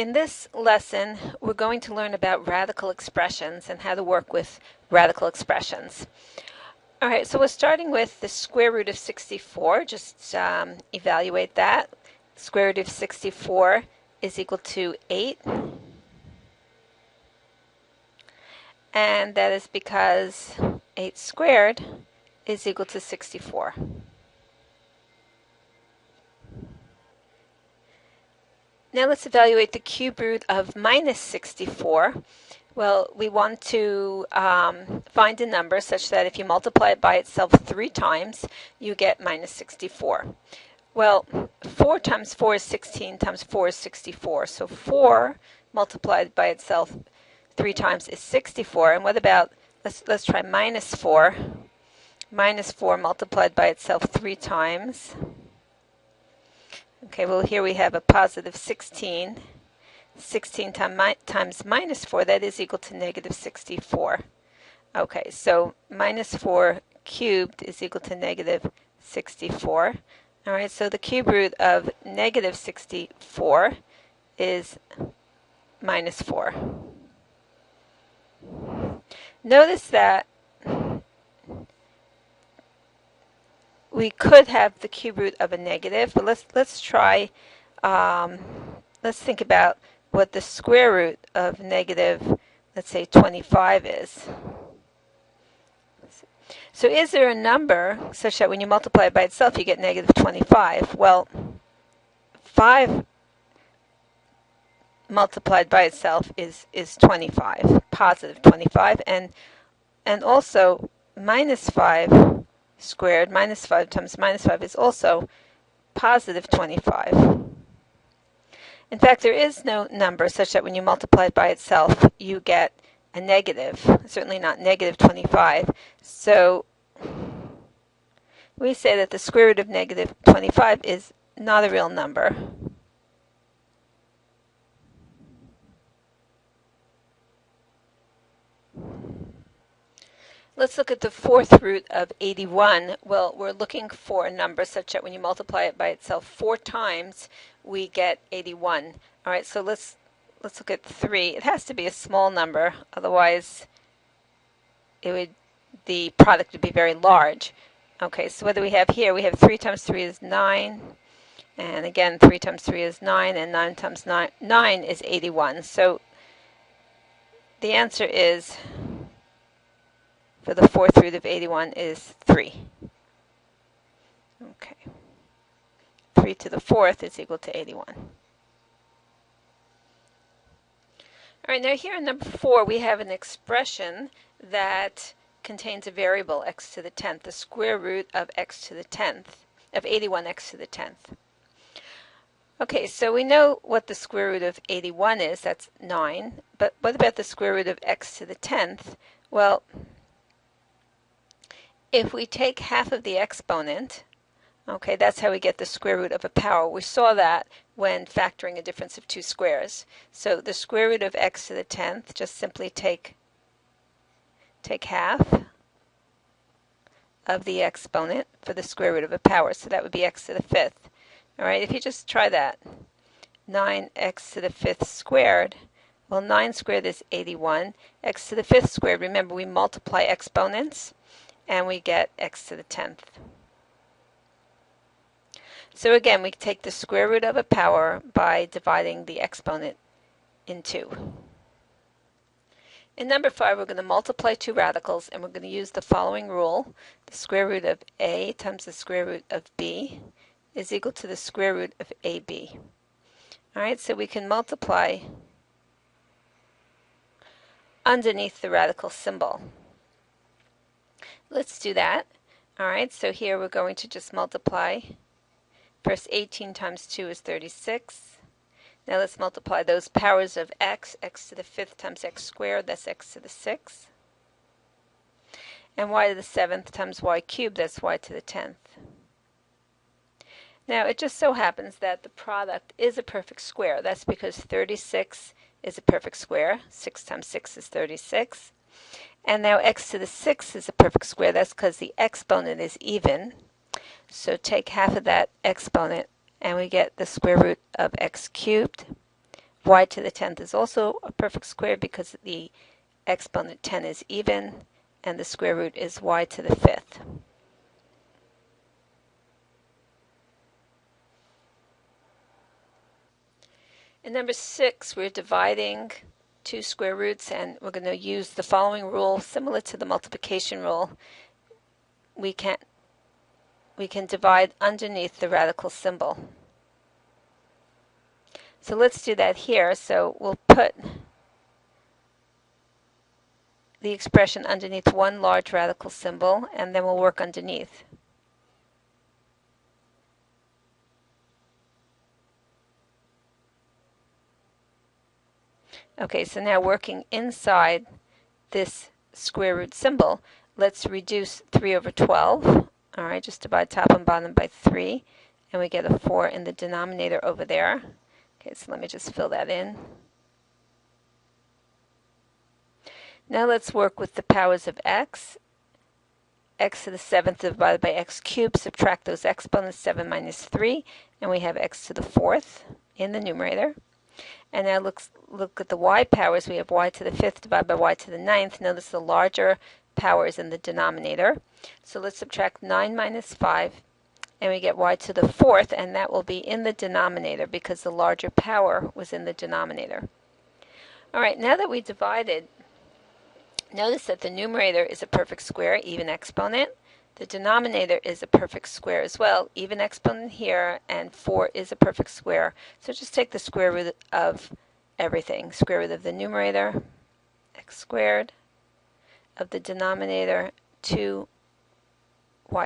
In this lesson, we're going to learn about radical expressions and how to work with radical expressions. All right, so we're starting with the square root of 64. Just evaluate that. Square root of 64 is equal to 8. And that is because 8 squared is equal to 64. Now let's evaluate the cube root of minus 64. Well, we want to find a number such that if you multiply it by itself 3 times, you get minus 64. Well, 4 times 4 is 16 times 4 is 64. So 4 multiplied by itself 3 times is 64. And what about, let's try minus 4. Minus 4 multiplied by itself 3 times. Okay, well here we have a positive 16. 16 times minus 4, that is equal to negative 64. Okay, so minus 4 cubed is equal to negative 64. All right, so the cube root of negative 64 is minus 4. Notice that we could have the cube root of a negative, but let's try, let's think about what the square root of negative, let's say 25 is. So is there a number such that when you multiply it by itself you get negative 25? Well, 5 multiplied by itself is 25, positive 25, and also minus 5 squared, minus 5 times minus 5 is also positive 25. In fact, there is no number such that when you multiply it by itself, you get a negative, certainly not negative 25. So we say that the square root of negative 25 is not a real number. Let's look at the fourth root of 81. Well, we're looking for a number such that when you multiply it by itself 4 times, we get 81. All right, so let's look at 3. It has to be a small number, otherwise the product would be very large. Okay, so what do we have here? We have 3 times 3 is 9, and again 3 times 3 is 9, and 9 times 9 is 81. So the answer is, for the fourth root of 81 is 3. Okay. 3 to the fourth is equal to 81. All right, now here in number 4 we have an expression that contains a variable x to the 10th, the square root of x to the 10th, of 81x to the 10th. Okay, so we know what the square root of 81 is, that's 9, but what about the square root of x to the 10th? Well, if we take half of the exponent, okay, that's how we get the square root of a power. We saw that when factoring a difference of 2 squares. So the square root of x to the 10th, just simply take half of the exponent for the square root of a power. So that would be x to the 5th. All right, if you just try that, 9x to the 5th squared, well, 9 squared is 81. X to the 5th squared, remember we multiply exponents, and we get x to the 10th. So again, we take the square root of a power by dividing the exponent in 2. In number 5, we're going to multiply 2 radicals, and we're going to use the following rule. The square root of a times the square root of b is equal to the square root of ab. All right, so we can multiply underneath the radical symbol. Let's do that. All right, so here we're going to just multiply. First, 18 times 2 is 36. Now let's multiply those powers of x. X to the 5th times x squared, that's x to the 6th. And y to the 7th times y cubed, that's y to the 10th. Now it just so happens that the product is a perfect square. That's because 36 is a perfect square. 6 times 6 is 36. And now x to the 6th is a perfect square. That's because the exponent is even. So take half of that exponent and we get the square root of x cubed, y to the 10th is also a perfect square because the exponent 10 is even, and the square root is y to the 5th. In number 6, we're dividing two square roots, and we're going to use the following rule, similar to the multiplication rule. We can divide underneath the radical symbol. So let's do that here. So we'll put the expression underneath one large radical symbol, and then we'll work underneath. Okay, so now working inside this square root symbol, let's reduce 3 over 12. All right, just divide top and bottom by 3, and we get a 4 in the denominator over there. Okay, so let me just fill that in. Now let's work with the powers of x. X to the 7th divided by x cubed, subtract those exponents, 7 minus 3, and we have x to the 4th in the numerator. And now look at the y powers. We have y to the 5th divided by y to the 9th. Notice the larger power is in the denominator. So let's subtract 9 minus 5, and we get y to the 4th, and that will be in the denominator because the larger power was in the denominator. All right, now that we divided, notice that the numerator is a perfect square, even exponent. The denominator is a perfect square as well, even exponent here, and 4 is a perfect square. So just take the square root of everything. Square root of the numerator, x squared, of the denominator, 2y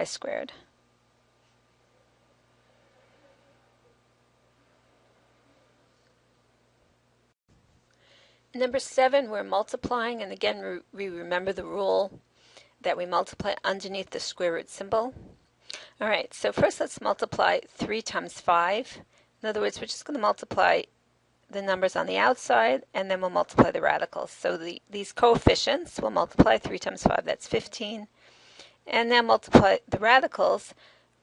squared. Number 7, we're multiplying, and again we remember the rule that we multiply underneath the square root symbol. All right, so first let's multiply 3 times 5. In other words, we're just going to multiply the numbers on the outside, and then we'll multiply the radicals. So these coefficients will multiply 3 times 5, that's 15. And now multiply the radicals,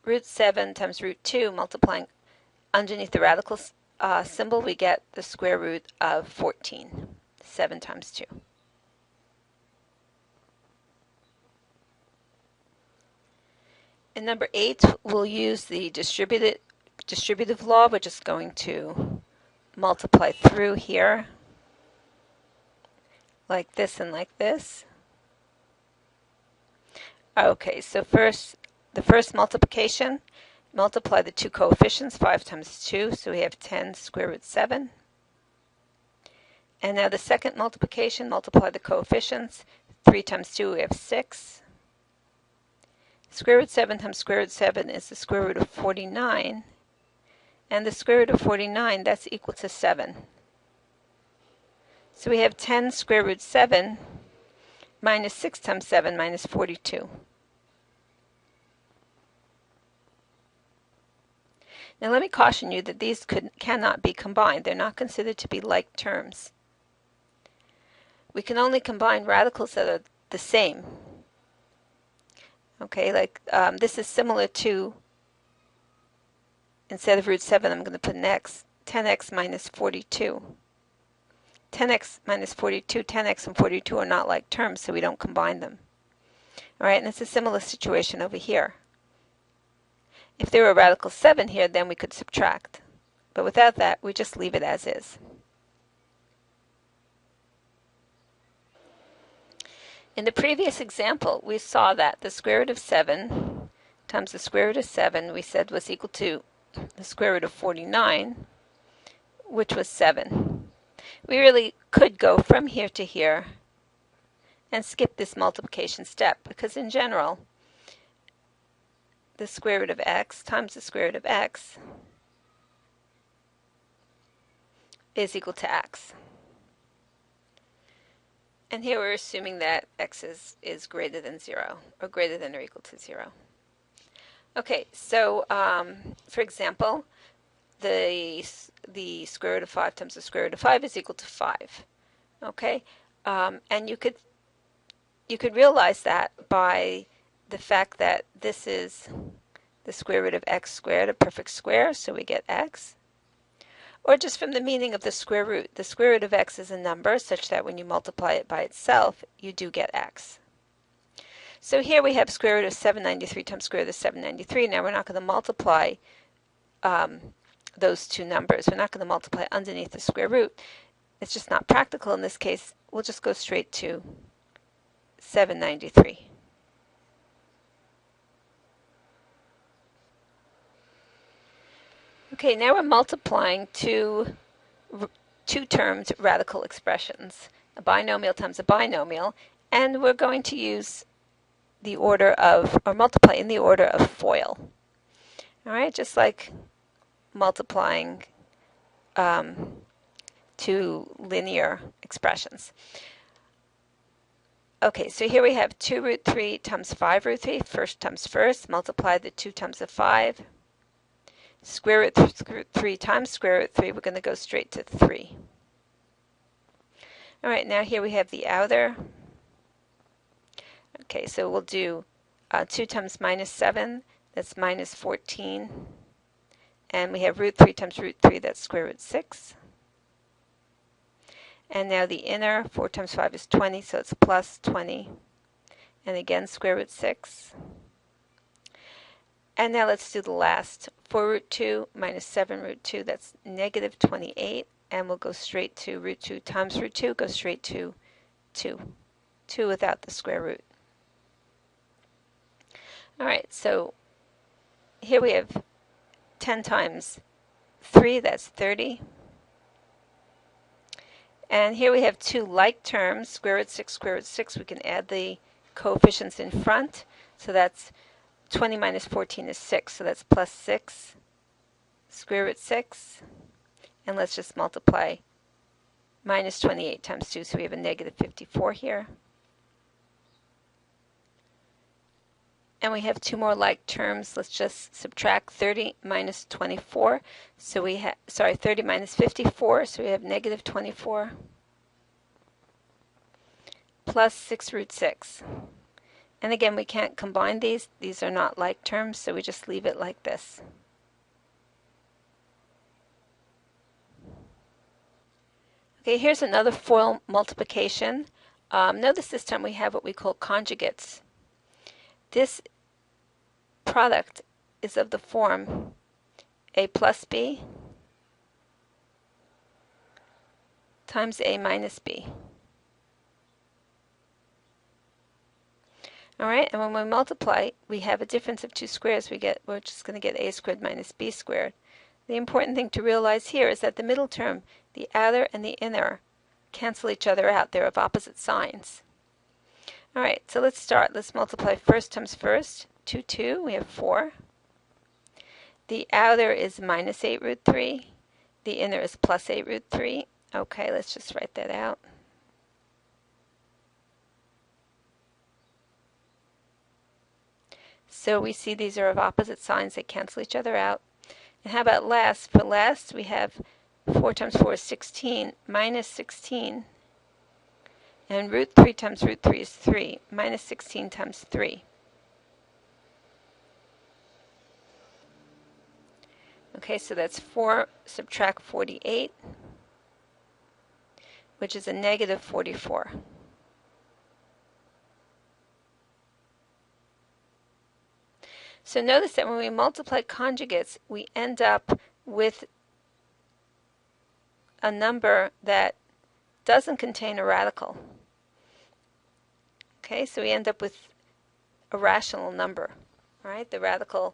root 7 times root 2, multiplying underneath the radical symbol, we get the square root of 14, 7 times 2. In number 8, we'll use the distributive law. We're just going to multiply through here, like this and like this. Okay, so the first multiplication, multiply the two coefficients, 5 times 2, so we have 10 square root 7. And now the second multiplication, multiply the coefficients, 3 times 2, we have 6. Square root 7 times square root 7 is the square root of 49. And the square root of 49, that's equal to 7. So we have 10 square root 7 minus 6 times 7 minus 42. Now let me caution you that these cannot be combined. They're not considered to be like terms. We can only combine radicals that are the same. Okay, like this is similar to, instead of root 7, I'm going to put an x, 10x minus 42. 10x minus 42, 10x and 42 are not like terms, so we don't combine them. All right, and it's a similar situation over here. If there were a radical 7 here, then we could subtract. But without that, we just leave it as is. In the previous example, we saw that the square root of 7 times the square root of 7, we said, was equal to the square root of 49, which was 7. We really could go from here to here and skip this multiplication step, because in general, the square root of x times the square root of x is equal to x. And here we're assuming that x is greater than 0, or greater than or equal to 0. Okay, so for example, the square root of 5 times the square root of 5 is equal to 5. Okay, and you could realize that by the fact that this is the square root of x squared, a perfect square, so we get x. or just from the meaning of the square root. The square root of x is a number such that when you multiply it by itself, you do get x. So here we have square root of 793 times square root of 793. Now we're not going to multiply those two numbers. We're not going to multiply underneath the square root. It's just not practical in this case. We'll just go straight to 793. Okay, now we're multiplying two two-termed radical expressions, a binomial times a binomial, and we're going to use the order of, or multiply in the order of FOIL. All right, just like multiplying two linear expressions. Okay, so here we have 2 root 3 times 5 root 3. First times first, multiply the 2 times the 5. Square root 3 times square root 3, we're going to go straight to 3. All right, now here we have the outer. Okay, so we'll do 2 times minus 7, that's minus 14. And we have root 3 times root 3, that's square root 6. And now the inner, 4 times 5 is 20, so it's plus 20. And again, square root 6. And now let's do the last. 4 root 2 minus 7 root 2, that's negative 28. And we'll go straight to root 2 times root 2, go straight to 2. 2 without the square root. All right, so here we have 10 times 3, that's 30. And here we have two like terms, square root 6, square root 6. We can add the coefficients in front. So that's 20 minus 14 is 6, so that's plus 6, square root 6. And let's just multiply minus 28 times 2, so we have a negative 54 here. And we have two more like terms. Let's just subtract 30 minus 24. So we have, 30 minus 54, so we have negative 24 plus 6 root 6. And again, we can't combine these. These are not like terms, so we just leave it like this. Okay, here's another FOIL multiplication. Notice this time we have what we call conjugates. This product is of the form a plus b times a minus b. All right, and when we multiply, we have a difference of two squares. We're just going to get a squared minus b squared. The important thing to realize here is that the middle term, the outer and the inner, cancel each other out. They're of opposite signs. All right, so let's start. Let's multiply first times first. 2, 2, we have 4. The outer is minus 8 root 3. The inner is plus 8 root 3. Okay, let's just write that out. So we see these are of opposite signs. They cancel each other out. And how about last? For last, we have 4 times 4 is 16, minus 16. And root 3 times root 3 is 3, minus 16 times 3. Okay, so that's 4 subtract 48, which is a negative 44. So notice that when we multiply conjugates, we end up with a number that doesn't contain a radical. Okay, so we end up with a rational number. All right, the radical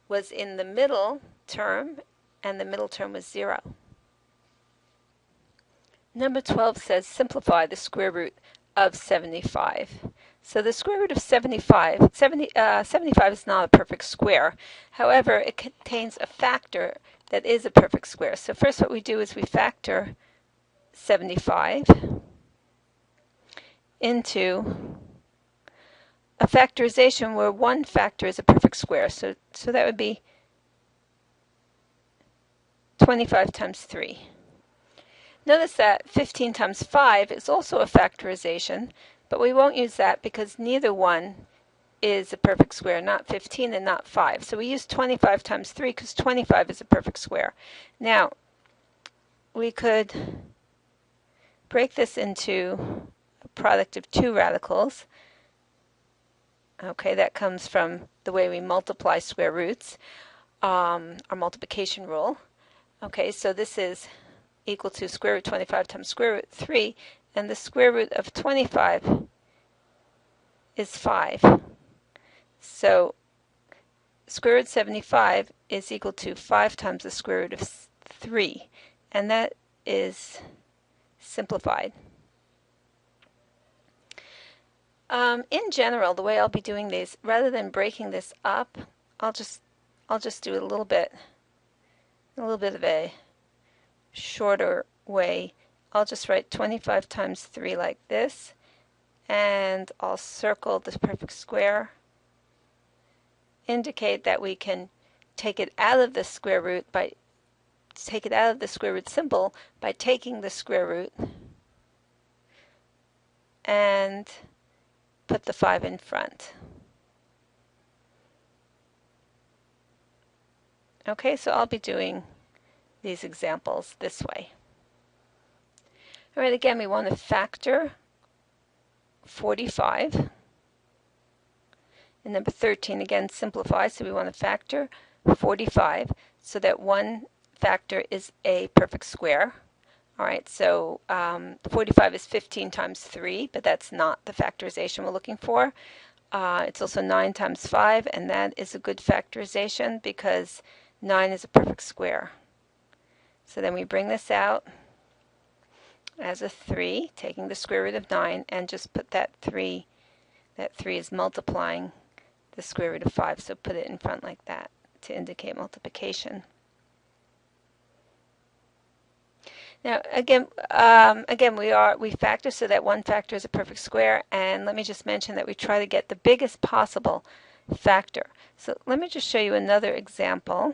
was in the middle term, and the middle term was 0. Number 12 says simplify the square root of 75. So the square root of 75 is not a perfect square. However, it contains a factor that is a perfect square. So first what we do is we factor 75 into a factorization where one factor is a perfect square. So that would be 25 times 3. Notice that 15 times 5 is also a factorization, but we won't use that because neither one is a perfect square, not 15 and not 5. So we use 25 times 3 because 25 is a perfect square. Now, we could break this into a product of two radicals. Okay, that comes from the way we multiply square roots, our multiplication rule. Okay, so this is equal to square root 25 times square root 3, and the square root of 25 is 5. So square root 75 is equal to 5 times the square root of 3, and that is simplified. In general, the way I'll be doing these, rather than breaking this up, I'll just do it a little bit of a shorter way. I'll just write 25 times 3 like this, and I'll circle this perfect square, indicate that we can take it out of the square root symbol by taking the square root and put the 5 in front. Okay, so I'll be doing these examples this way. All right, again, we want to factor 45. And number 13, again, simplify, so we want to factor 45 so that one factor is a perfect square. All right, so 45 is 15 times 3, but that's not the factorization we're looking for. It's also 9 times 5, and that is a good factorization because 9 is a perfect square. So then we bring this out as a 3, taking the square root of 9, and just put that 3. That 3 is multiplying the square root of 5, so put it in front like that to indicate multiplication. Now again, we factor so that one factor is a perfect square, and let me just mention that we try to get the biggest possible factor. So let me just show you another example.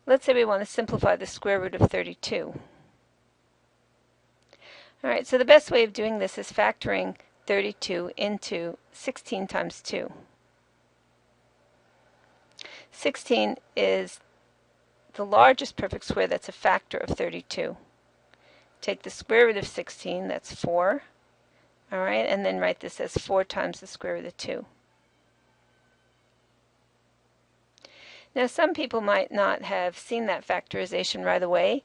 Let's say we want to simplify the square root of 32. All right, so the best way of doing this is factoring 32 into 16 times 2. 16 is the largest perfect square that's a factor of 32. Take the square root of 16, that's 4. All right, and then write this as 4 times the square root of 2. Now, some people might not have seen that factorization right away,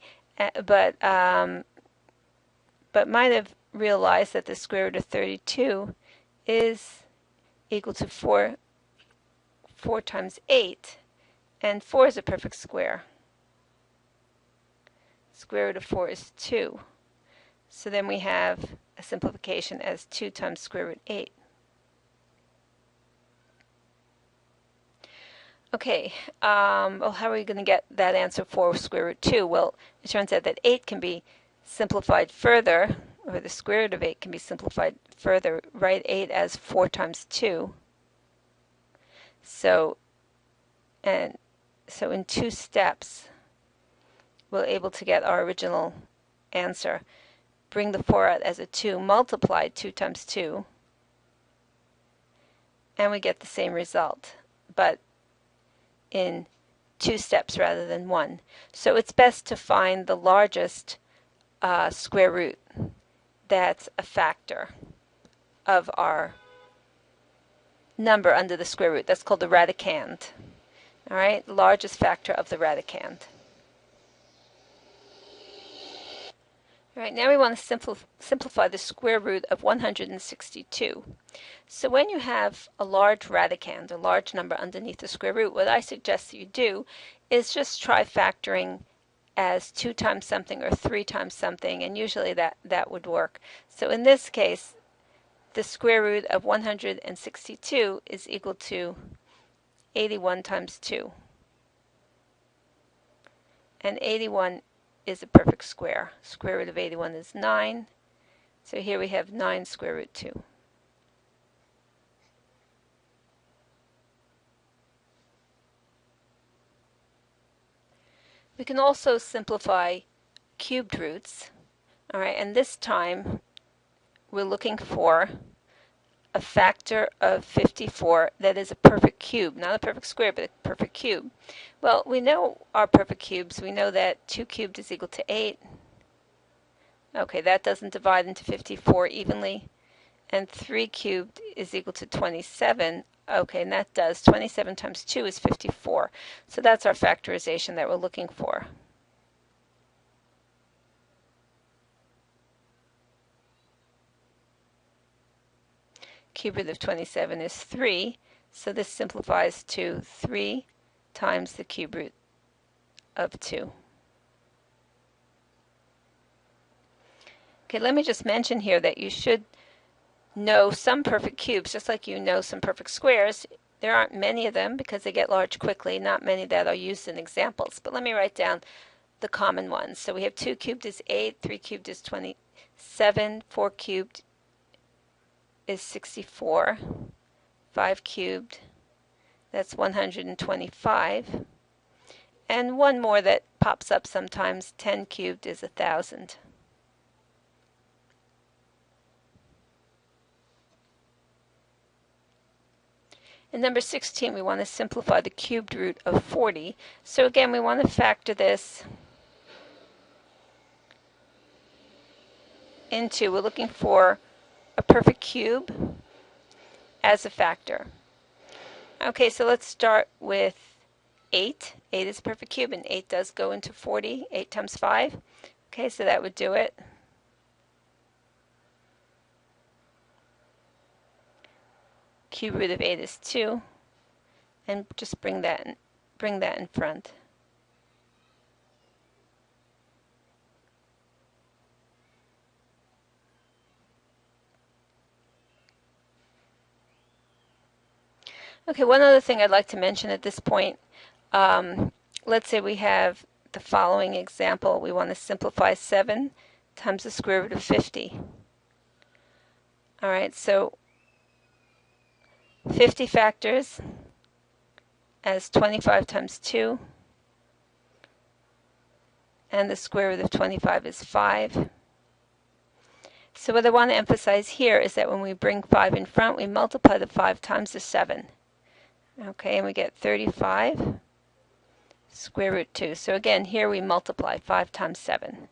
but might have realized that the square root of 32 is equal to 4 times 8, and 4 is a perfect square. Square root of 4 is 2. So then we have a simplification as 2 times square root 8. Okay, well, how are we going to get that answer for square root 2? Well, it turns out that 8 can be simplified further, or the square root of 8 can be simplified further. Write 8 as 4 times 2. So in 2 steps, we're able to get our original answer. Bring the 4 out as a 2, multiply 2 times 2, and we get the same result, but in 2 steps rather than 1. So it's best to find the largest square root that's a factor of our number under the square root. That's called the radicand. All right, largest factor of the radicand. All right, now we want to simplify the square root of 162. So when you have a large radicand, a large number underneath the square root, what I suggest that you do is just try factoring as 2 times something or 3 times something, and usually that would work. So in this case, the square root of 162 is equal to 81 times 2. And 81 is a perfect square. Square root of 81 is 9. So here we have 9 square root 2. We can also simplify cubed roots. All right, and this time we're looking for a factor of 54 that is a perfect cube, not a perfect square, but a perfect cube? Well, we know our perfect cubes. We know that 2 cubed is equal to 8. Okay, that doesn't divide into 54 evenly. And 3 cubed is equal to 27. Okay, and that does. 27 times 2 is 54. So that's our factorization that we're looking for. Cube root of 27 is 3, so this simplifies to 3 times the cube root of 2. Okay, let me just mention here that you should know some perfect cubes, just like you know some perfect squares. There aren't many of them because they get large quickly, not many that are used in examples. But let me write down the common ones. So we have 2 cubed is 8, 3 cubed is 27, 4 cubed is 64, 5 cubed, that's 125, and one more that pops up sometimes, 10 cubed is 1,000. In number 16, we want to simplify the cubed root of 40. So again, we want to factor this into, we're looking for a perfect cube as a factor. Okay, so let's start with 8. 8 is a perfect cube, and 8 does go into 40. 8 times 5. Okay, so that would do it. Cube root of 8 is 2, and just bring that in front. Okay, one other thing I'd like to mention at this point, let's say we have the following example. We want to simplify 7 times the square root of 50. All right, so 50 factors as 25 times 2, and the square root of 25 is 5. So what I want to emphasize here is that when we bring 5 in front, we multiply the 5 times the 7. Okay, and we get 35 square root 2. So again, here we multiply 5 times 7.